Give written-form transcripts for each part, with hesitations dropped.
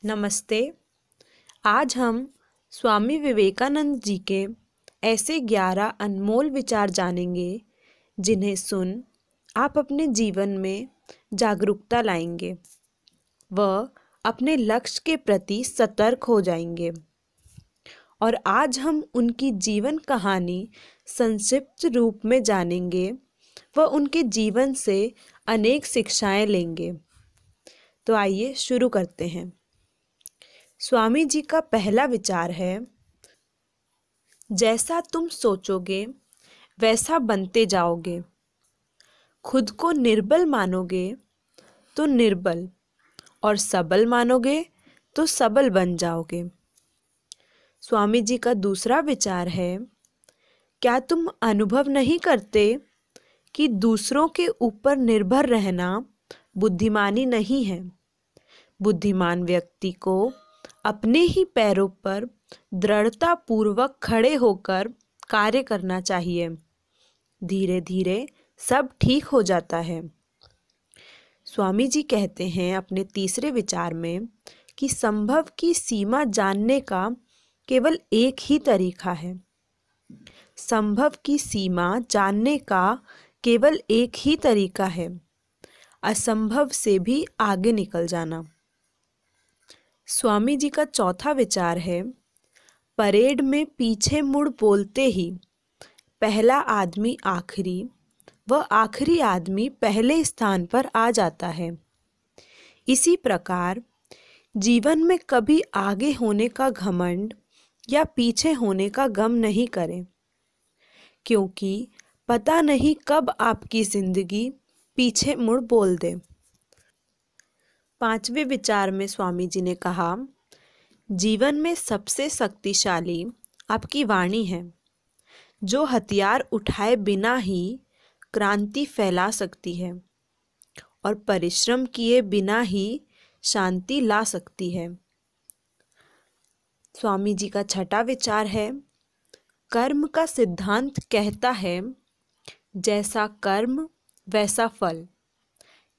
नमस्ते। आज हम स्वामी विवेकानंद जी के ऐसे 11 अनमोल विचार जानेंगे जिन्हें सुन आप अपने जीवन में जागरूकता लाएंगे व अपने लक्ष्य के प्रति सतर्क हो जाएंगे। और आज हम उनकी जीवन कहानी संक्षिप्त रूप में जानेंगे व उनके जीवन से अनेक शिक्षाएं लेंगे। तो आइए शुरू करते हैं। स्वामी जी का पहला विचार है, जैसा तुम सोचोगे वैसा बनते जाओगे। खुद को निर्बल मानोगे तो निर्बल और सबल मानोगे तो सबल बन जाओगे। स्वामी जी का दूसरा विचार है, क्या तुम अनुभव नहीं करते कि दूसरों के ऊपर निर्भर रहना बुद्धिमानी नहीं है। बुद्धिमान व्यक्ति को अपने ही पैरों पर दृढ़तापूर्वक खड़े होकर कार्य करना चाहिए। धीरे धीरे सब ठीक हो जाता है। स्वामी जी कहते हैं अपने तीसरे विचार में कि संभव की सीमा जानने का केवल एक ही तरीका है। संभव की सीमा जानने का केवल एक ही तरीका है, असंभव से भी आगे निकल जाना। स्वामी जी का चौथा विचार है, परेड में पीछे मुड़ बोलते ही पहला आदमी आखिरी व आखिरी आदमी पहले स्थान पर आ जाता है। इसी प्रकार जीवन में कभी आगे होने का घमंड या पीछे होने का गम नहीं करें, क्योंकि पता नहीं कब आपकी जिंदगी पीछे मुड़ बोल दे। पांचवें विचार में स्वामी जी ने कहा, जीवन में सबसे शक्तिशाली आपकी वाणी है, जो हथियार उठाए बिना ही क्रांति फैला सकती है और परिश्रम किए बिना ही शांति ला सकती है। स्वामी जी का छठा विचार है, कर्म का सिद्धांत कहता है, जैसा कर्म वैसा फल,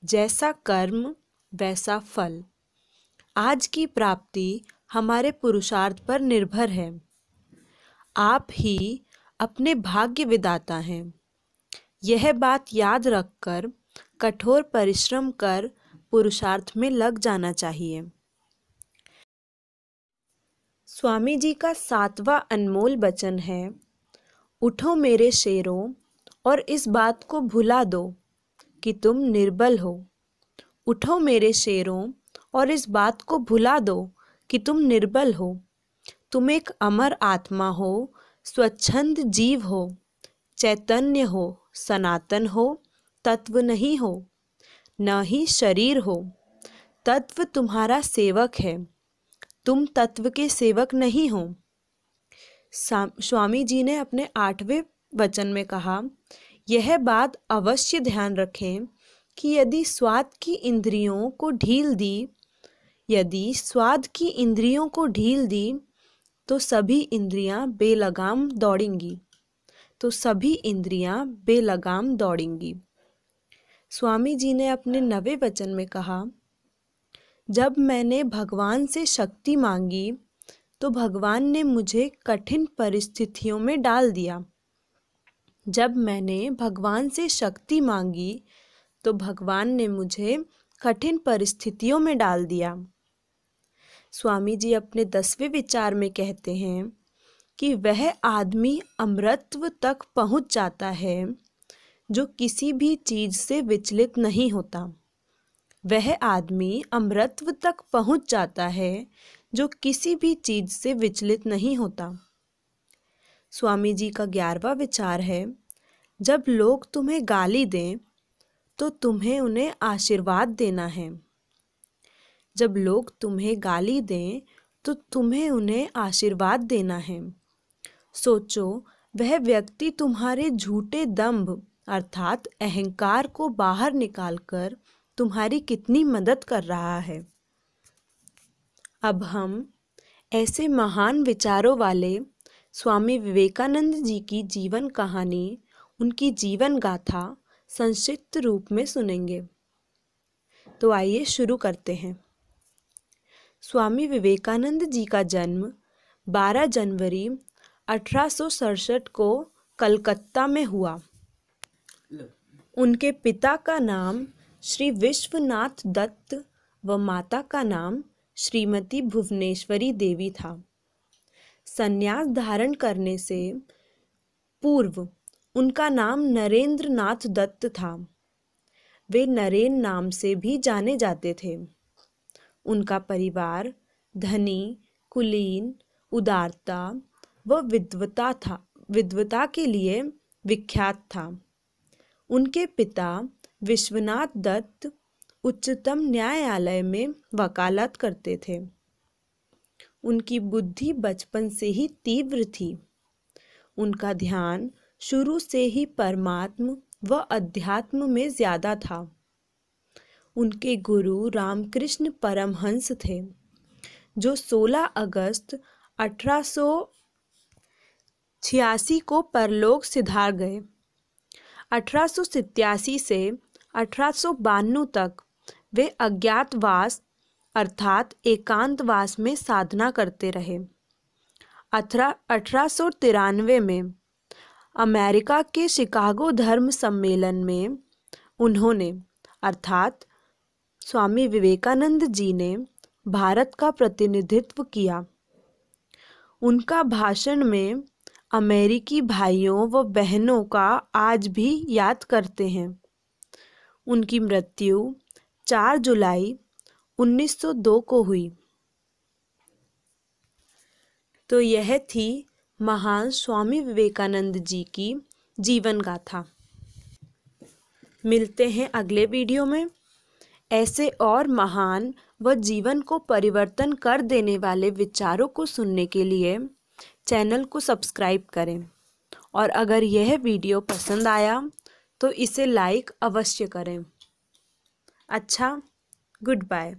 जैसा कर्म वैसा फल। आज की प्राप्ति हमारे पुरुषार्थ पर निर्भर है। आप ही अपने भाग्य विधाता हैं। यह बात याद रखकर कठोर परिश्रम कर पुरुषार्थ में लग जाना चाहिए। स्वामी जी का सातवां अनमोल वचन है, उठो मेरे शेरों और इस बात को भुला दो कि तुम निर्बल हो। उठो मेरे शेरों और इस बात को भुला दो कि तुम निर्बल हो। तुम एक अमर आत्मा हो, स्वच्छंद जीव हो, चैतन्य हो, सनातन हो, तत्व नहीं हो, न ही शरीर हो। तत्व तुम्हारा सेवक है, तुम तत्व के सेवक नहीं हो। स्वामी जी ने अपने 8वें वचन में कहा, यह बात अवश्य ध्यान रखें कि यदि स्वाद की इंद्रियों को ढील दी तो सभी इंद्रियां बेलगाम दौड़ेंगी। स्वामी जी ने अपने 9वें वचन में कहा, जब मैंने भगवान से शक्ति मांगी तो भगवान ने मुझे कठिन परिस्थितियों में डाल दिया। जब मैंने भगवान से शक्ति मांगी तो भगवान ने मुझे कठिन परिस्थितियों में डाल दिया। स्वामी जी अपने 10वें विचार में कहते हैं कि वह आदमी अमरत्व तक पहुंच जाता है जो किसी भी चीज से विचलित नहीं होता। वह आदमी अमरत्व तक पहुंच जाता है जो किसी भी चीज से विचलित नहीं होता। स्वामी जी का 11वां विचार है, जब लोग तुम्हें गाली दें तो तुम्हें उन्हें आशीर्वाद देना है। जब लोग तुम्हें गाली दें तो तुम्हें उन्हें आशीर्वाद देना है। सोचो, वह व्यक्ति तुम्हारे झूठे दंभ अर्थात अहंकार को बाहर निकालकर तुम्हारी कितनी मदद कर रहा है। अब हम ऐसे महान विचारों वाले स्वामी विवेकानंद जी की जीवन कहानी, उनकी जीवन गाथा संक्षिप्त रूप में सुनेंगे। तो आइए शुरू करते हैं। स्वामी विवेकानंद जी का जन्म 12 जनवरी 1867 को कलकत्ता में हुआ। उनके पिता का नाम श्री विश्वनाथ दत्त व माता का नाम श्रीमती भुवनेश्वरी देवी था। संन्यास धारण करने से पूर्व उनका नाम नरेंद्र नाथ दत्त था। वे नरेन नाम से भी जाने जाते थे। उनका परिवार धनी, कुलीन, उदारता व विद्वता के लिए विख्यात था। उनके पिता विश्वनाथ दत्त उच्चतम न्यायालय में वकालत करते थे। उनकी बुद्धि बचपन से ही तीव्र थी। उनका ध्यान शुरू से ही परमात्म व अध्यात्म में ज़्यादा था। उनके गुरु रामकृष्ण परमहंस थे, जो 16 अगस्त 1886 को परलोक सिधार गए। 1887 से 1892 तक वे अज्ञातवास अर्थात एकांतवास में साधना करते रहे। 1893 में अमेरिका के शिकागो धर्म सम्मेलन में उन्होंने अर्थात स्वामी विवेकानंद जी ने भारत का प्रतिनिधित्व किया। उनका भाषण में अमेरिकी भाइयों व बहनों का आज भी याद करते हैं। उनकी मृत्यु 4 जुलाई 1902 को हुई। तो यह थी महान स्वामी विवेकानंद जी की जीवन गाथा। मिलते हैं अगले वीडियो में। ऐसे और महान व जीवन को परिवर्तन कर देने वाले विचारों को सुनने के लिए चैनल को सब्सक्राइब करें और अगर यह वीडियो पसंद आया तो इसे लाइक अवश्य करें। अच्छा, गुड बाय।